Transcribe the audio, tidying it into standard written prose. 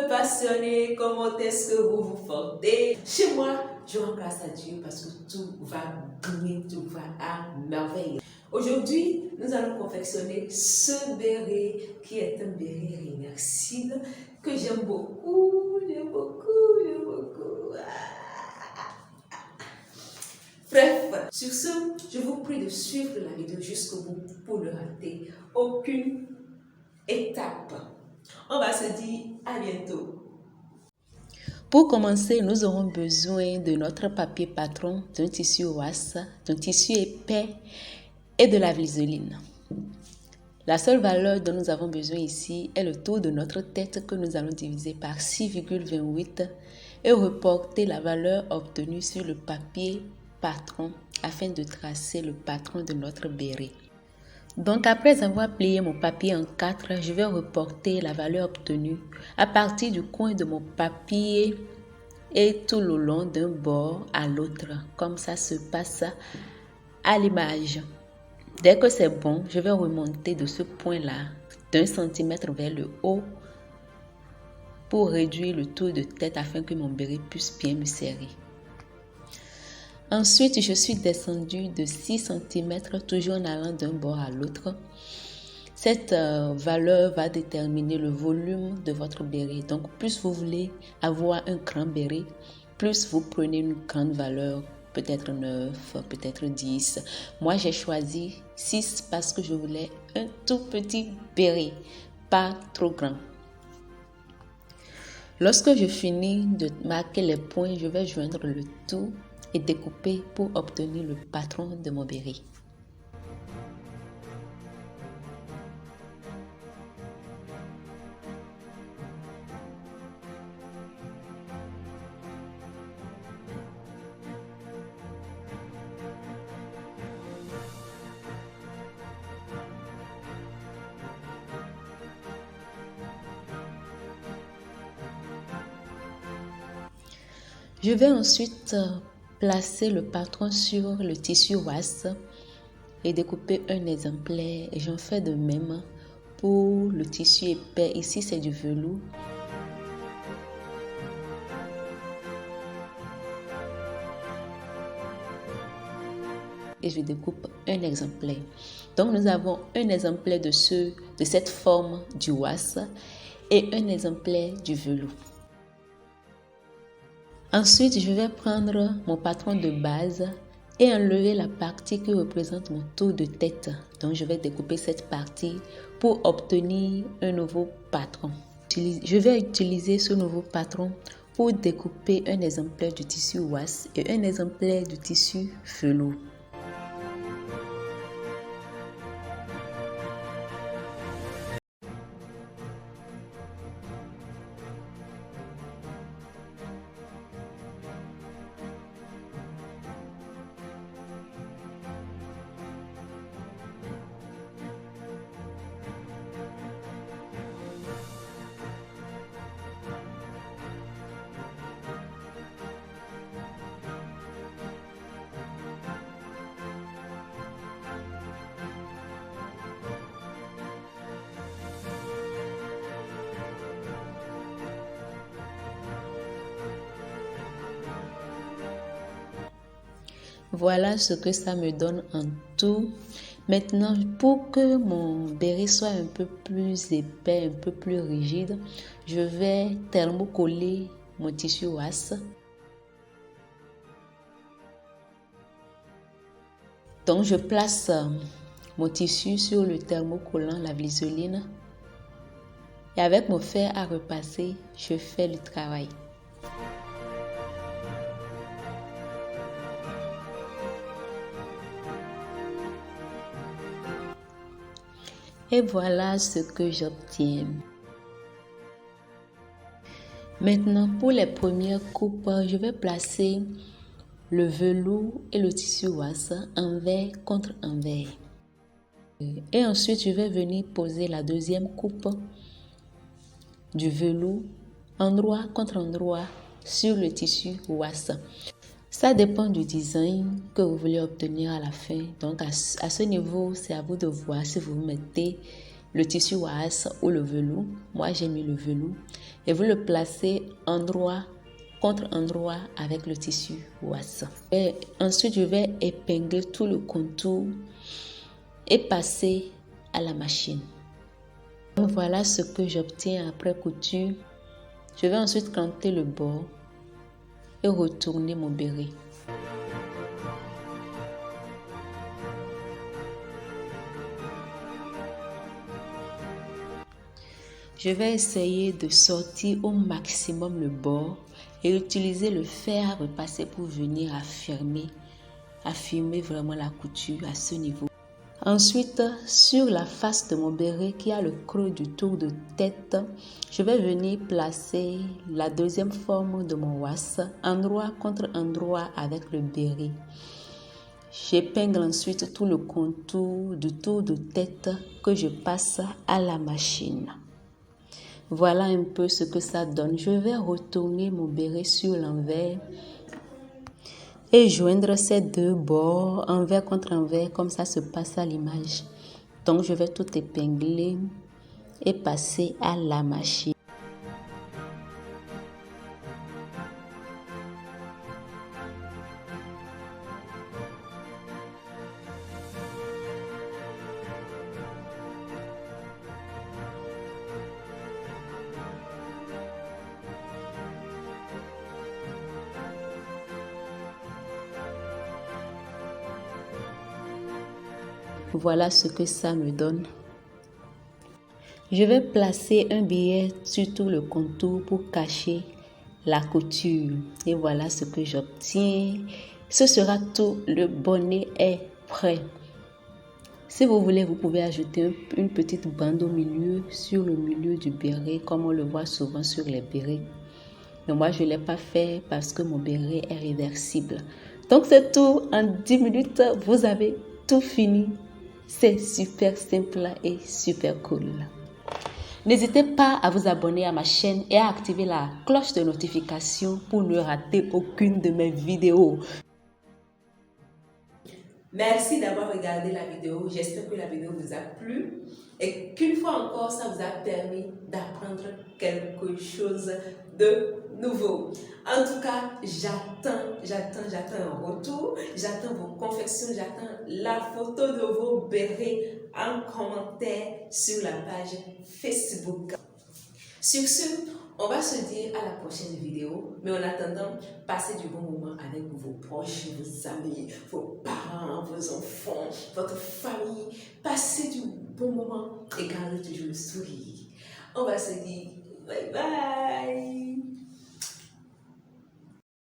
passionnés, comment est-ce que vous vous portez? Chez moi, je rends grâce à Dieu parce que tout va bien, tout va à merveille. Aujourd'hui, nous allons confectionner ce béret qui est un béret réversible que j'aime beaucoup, j'aime beaucoup, j'aime beaucoup. Bref, sur ce, je vous prie de suivre la vidéo jusqu'au bout pour ne rater aucune étape. On va se dire à bientôt. Pour commencer, nous aurons besoin de notre papier patron, d'un tissu ouasse, d'un tissu épais et de la viseline. La seule valeur dont nous avons besoin ici est le tour de notre tête que nous allons diviser par 6,28 et reporter la valeur obtenue sur le papier patron afin de tracer le patron de notre béret. Donc après avoir plié mon papier en 4, je vais reporter la valeur obtenue à partir du coin de mon papier et tout le long d'un bord à l'autre, comme ça se passe à l'image. Dès que c'est bon, je vais remonter de ce point-là d'1 centimètre vers le haut pour réduire le tour de tête afin que mon béret puisse bien me serrer. Ensuite, je suis descendue de 6 cm toujours en allant d'un bord à l'autre. Cette valeur va déterminer le volume de votre béret. Donc, plus vous voulez avoir un grand béret, plus vous prenez une grande valeur, peut-être 9, peut-être 10. Moi, j'ai choisi 6 parce que je voulais un tout petit béret, pas trop grand. Lorsque je finis de marquer les points, je vais joindre le tout et découper pour obtenir le patron de mon béret. Je vais ensuite placer le patron sur le tissu ouasse et découper un exemplaire. Et j'en fais de même pour le tissu épais. Ici, c'est du velours. Et je découpe un exemplaire. Donc, nous avons un exemplaire de cette forme du ouasse et un exemplaire du velours. Ensuite, je vais prendre mon patron de base et enlever la partie qui représente mon tour de tête. Donc, je vais découper cette partie pour obtenir un nouveau patron. Je vais utiliser ce nouveau patron pour découper un exemplaire du tissu ouasse et un exemplaire du tissu velours. Voilà ce que ça me donne en tout. Maintenant, pour que mon béret soit un peu plus épais, un peu plus rigide, je vais thermocoller mon tissu ouasse. Donc, je place mon tissu sur le thermocollant, la viseline. Et avec mon fer à repasser, je fais le travail. Et voilà ce que j'obtiens. Maintenant, pour les premières coupes, je vais placer le velours et le tissu ouasse envers contre envers. Et ensuite, je vais venir poser la deuxième coupe du velours endroit contre endroit sur le tissu ouasse. Ça dépend du design que vous voulez obtenir à la fin. Donc, à ce niveau, c'est à vous de voir si vous mettez le tissu waas ou le velours. Moi, j'ai mis le velours. Et vous le placez endroit contre endroit avec le tissu waas. Et ensuite, je vais épingler tout le contour et passer à la machine. Donc, voilà ce que j'obtiens après couture. Je vais ensuite canter le bord et retourner mon béret. Je vais essayer de sortir au maximum le bord et utiliser le fer à repasser pour venir affirmer vraiment la couture à ce niveau. Ensuite, sur la face de mon béret qui a le creux du tour de tête, je vais venir placer la deuxième forme de mon waas, endroit contre endroit avec le béret. J'épingle ensuite tout le contour du tour de tête que je passe à la machine. Voilà un peu ce que ça donne. Je vais retourner mon béret sur l'envers et joindre ces deux bords envers contre envers comme ça se passe à l'image. Donc je vais tout épingler et passer à la machine. Voilà ce que ça me donne. Je vais placer un billet sur tout le contour pour cacher la couture. Et voilà ce que j'obtiens. Ce sera tout. Le bonnet est prêt. Si vous voulez, vous pouvez ajouter une petite bande au milieu, sur le milieu du béret, comme on le voit souvent sur les bérets. Mais moi, je ne l'ai pas fait parce que mon béret est réversible. Donc, c'est tout. En 10 minutes, vous avez tout fini. C'est super simple et super cool. N'hésitez pas à vous abonner à ma chaîne et à activer la cloche de notification pour ne rater aucune de mes vidéos. Merci d'avoir regardé la vidéo. J'espère que la vidéo vous a plu et qu'une fois encore, ça vous a permis d'apprendre quelque chose de nouveau. En tout cas, j'attends un retour, j'attends vos confections, j'attends la photo de vos bérets en commentaire sur la page Facebook. Sur ce, on va se dire à la prochaine vidéo, mais en attendant, passez du bon moment avec vos proches, vos amis, vos parents, vos enfants, votre famille. Passez du bon moment et gardez toujours le sourire. On va se dire